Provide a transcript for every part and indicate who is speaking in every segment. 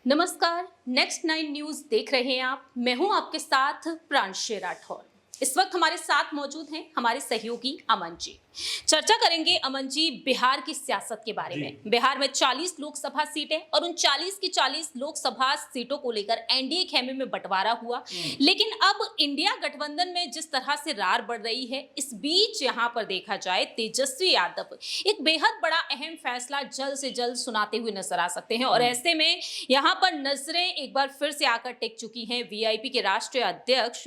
Speaker 1: नमस्कार। Next 9 news देख रहे हैं आप। मैं हूं आपके साथ प्रांशु राठौर। इस वक्त हमारे साथ मौजूद हैं हमारे सहयोगी अमन जी। चर्चा करेंगे अमन जी बिहार की सियासत के बारे में। बिहार में 40 लोकसभा सीटें और उन 40 की 40 लोकसभा सीटों को लेकर एनडीए खेमे में बंटवारा हुआ। लेकिन अब इंडिया गठबंधन में जिस तरह से रार बढ़ रही है, इस बीच यहां पर देखा जाए तेजस्वी यादव एक बेहद बड़ा अहम फैसला जल्द से जल्द सुनाते हुए नजर आ सकते हैं। और ऐसे में यहां पर नजरें एक बार फिर से आकर टिक चुकी हैं वीआईपी के राष्ट्रीय अध्यक्ष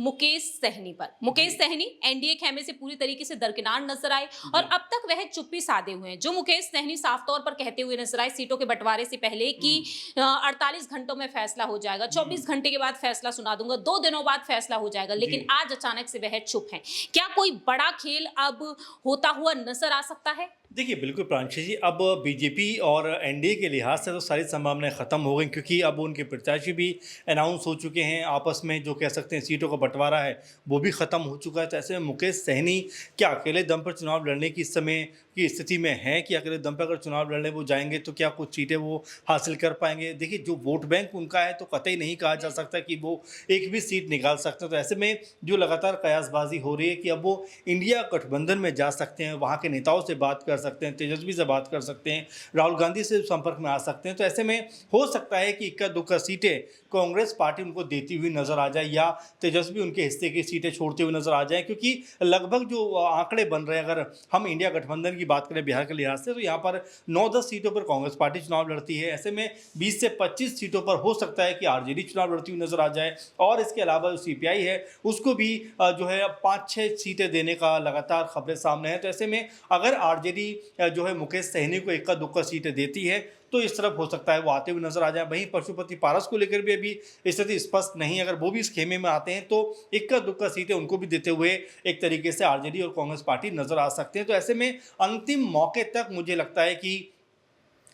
Speaker 1: मुकेश सहनी पर। मुकेश सहनी एनडीए खेमे से पूरी तरीके से दरकिनार नजर आए और अब तक वह चुप्पी साधे हुए हैं। जो मुकेश सहनी साफ तौर पर कहते हुए नजर आए सीटों के बंटवारे से पहले कि 48 घंटों में फैसला हो जाएगा, 24 घंटे के बाद फैसला सुना दूंगा, 2 दिनों बाद फैसला हो जाएगा, लेकिन आज अचानक से वह चुप हैं। क्या कोई बड़ा खेल अब होता हुआ नजर आ सकता है?
Speaker 2: देखिए, बिल्कुल प्रांशु जी, अब बीजेपी और एनडीए के लिहाज से तो सारी संभावनाएं ख़त्म हो गई, क्योंकि अब उनके प्रत्याशी भी अनाउंस हो चुके हैं। आपस में जो कह सकते हैं सीटों का बंटवारा है वो भी ख़त्म हो चुका है। तो ऐसे में मुकेश सहनी क्या अकेले दम पर चुनाव लड़ने की इस समय की स्थिति में हैं कि अकेले दम पर अगर चुनाव लड़ने वो जाएंगे तो क्या कुछ सीटें वो हासिल कर पाएंगे? देखिए, जो वोट बैंक उनका है तो कतई नहीं कहा जा सकता कि वो एक भी सीट निकाल सकते हैं। तो ऐसे में जो लगातार कयासबाजी हो रही है कि अब वो इंडिया गठबंधन में जा सकते हैं, वहाँ के नेताओं से बात कर सकते हैं, तेजस्वी से बात कर सकते हैं, राहुल गांधी से संपर्क में आ सकते हैं। तो ऐसे में हो सकता है कि इक्का दुक्का सीटें कांग्रेस पार्टी उनको देती हुई नजर आ जाए या तेजस्वी उनके हिस्से की सीटें छोड़ते हुए नजर आ जाए, क्योंकि लगभग जो आंकड़े बन रहे हैं, अगर हम इंडिया गठबंधन की बात करें बिहार के लिहाज से, तो यहाँ पर 9-10 सीटों पर कांग्रेस पार्टी चुनाव लड़ती है। ऐसे में 20 से 25 सीटों पर हो सकता है कि आरजेडी चुनाव लड़ती हुई नजर आ जाए। और इसके अलावा जो सीपीआई है उसको भी जो है 5-6 सीटें देने का लगातार खबरें सामने हैं। तो ऐसे में अगर आरजेडी जो है मुकेश सहनी को इक्का दुक्का सीटें देती है तो इस तरफ हो सकता है वो आते हुए नजर आ जाए। वहीं पशुपति पारस को लेकर भी अभी स्थिति स्पष्ट नहीं। अगर वो भी इस खेमे में आते हैं तो इक्का दुक्का सीटें उनको भी देते हुए एक तरीके से आरजेडी और कांग्रेस पार्टी नजर आ सकते हैं। तो ऐसे में अंतिम मौके तक मुझे लगता है कि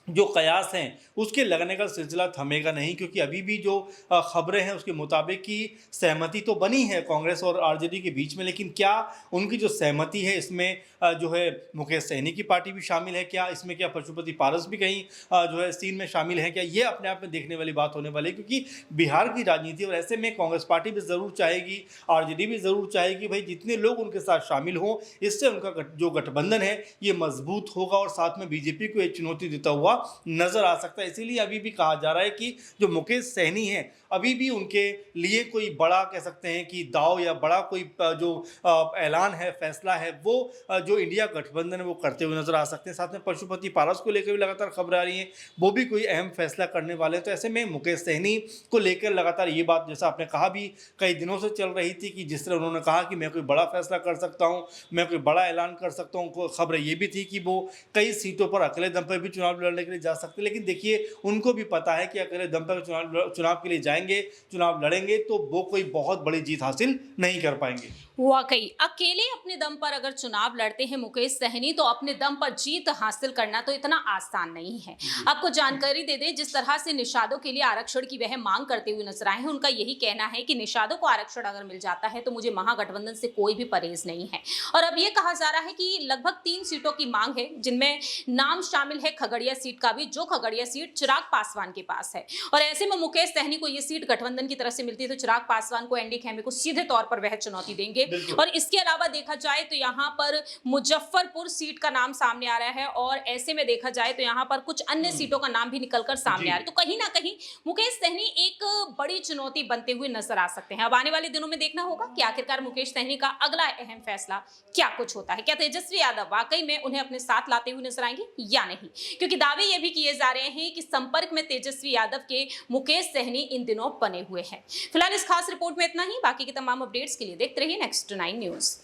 Speaker 2: जो कयास हैं उसके लगने का सिलसिला थमेगा नहीं, क्योंकि अभी भी जो खबरें हैं उसके मुताबिक कि सहमति तो बनी है कांग्रेस और आरजेडी के बीच में, लेकिन क्या उनकी जो सहमति है इसमें जो है मुकेश सहनी की पार्टी भी शामिल है, क्या इसमें क्या पशुपति पारस भी कहीं जो है सीन में शामिल है, क्या ये अपने आप में देखने वाली बात होने वाली है। क्योंकि बिहार की राजनीति और ऐसे में कांग्रेस पार्टी भी ज़रूर चाहेगी, आरजेडी भी ज़रूर चाहेगी भाई जितने लोग उनके साथ शामिल हों, इससे उनका जो गठबंधन है ये मजबूत होगा और साथ में बीजेपी को एक चुनौती देता हुआ नजर आ सकता है। इसीलिए अभी भी कहा जा रहा है कि जो मुकेश सहनी है अभी भी उनके लिए कोई बड़ा कह सकते हैं कि दाव या बड़ा कोई जो ऐलान है, फैसला है, वो जो इंडिया गठबंधन है वो करते हुए नजर आ सकते हैं। साथ में पशुपति पारस को लेकर भी लगातार खबर आ रही है, वो भी कोई अहम फैसला करने वाले हैं। तो ऐसे में मुकेश सहनी को लेकर लगातार ये बात, जैसा आपने कहा, भी कई दिनों से चल रही थी कि जिस तरह उन्होंने कहा कि मैं कोई बड़ा फैसला कर सकता हूँ, मैं कोई बड़ा ऐलान कर सकता हूँ। खबर ये भी थी कि वो कई सीटों पर अकेले दम पर भी चुनाव लड़ने के लिए जा सकते, लेकिन देखिए उनको भी पता है कि अकेले दम पर चुनाव के लिए जाएंगे, चुनाव लड़ेंगे तो वो कोई बहुत बड़ी जीत हासिल नहीं कर पाएंगे।
Speaker 1: वाकई अकेले अपने दम पर अगर चुनाव लड़ते हैं मुकेश सहनी, तो अपने दम पर जीत हासिल करना तो इतना आसान नहीं है। आपको जानकारी दे दें, जिस तरह से निषादों के लिए आरक्षण की वह मांग करते हुए नजर आए हैं, उनका यही कहना है कि निषादों को आरक्षण अगर मिल जाता है तो मुझे महागठबंधन से कोई भी परहेज नहीं है। और अब ये कहा जा रहा है कि लगभग 3 सीटों की मांग है, जिनमें नाम शामिल है खगड़िया सीट का भी, जो खगड़िया सीट चिराग पासवान के पास है। और ऐसे में मुकेश सहनी को यह सीट गठबंधन की तरफ से मिलती है तो चिराग पासवान को एनडीए खेमे को सीधे तौर पर वह चुनौती देंगे। और इसके अलावा देखा जाए तो यहाँ पर मुजफ्फरपुर सीट का नाम सामने आ रहा है, और ऐसे में देखा जाए तो यहाँ पर कुछ अन्य सीटों का नाम भी निकलकर सामने आ रहा है। तो कहीं ना कहीं मुकेश सहनी एक बड़ी चुनौती बनते हुए नजर आ सकते हैं। अब आने वाले दिनों में देखना होगा कि आखिरकार मुकेश सहनी का अगला अहम फैसला क्या कुछ होता है। क्या तेजस्वी यादव वाकई में उन्हें अपने साथ लाते हुए नजर आएंगे या नहीं, क्योंकि दावे ये भी किए जा रहे हैं कि संपर्क में तेजस्वी यादव के मुकेश सहनी इन दिनों बने हुए हैं। फिलहाल इस खास रिपोर्ट में इतना ही। बाकी की तमाम अपडेट्स के लिए देखते रहिए नेक्स्ट 9 न्यूज।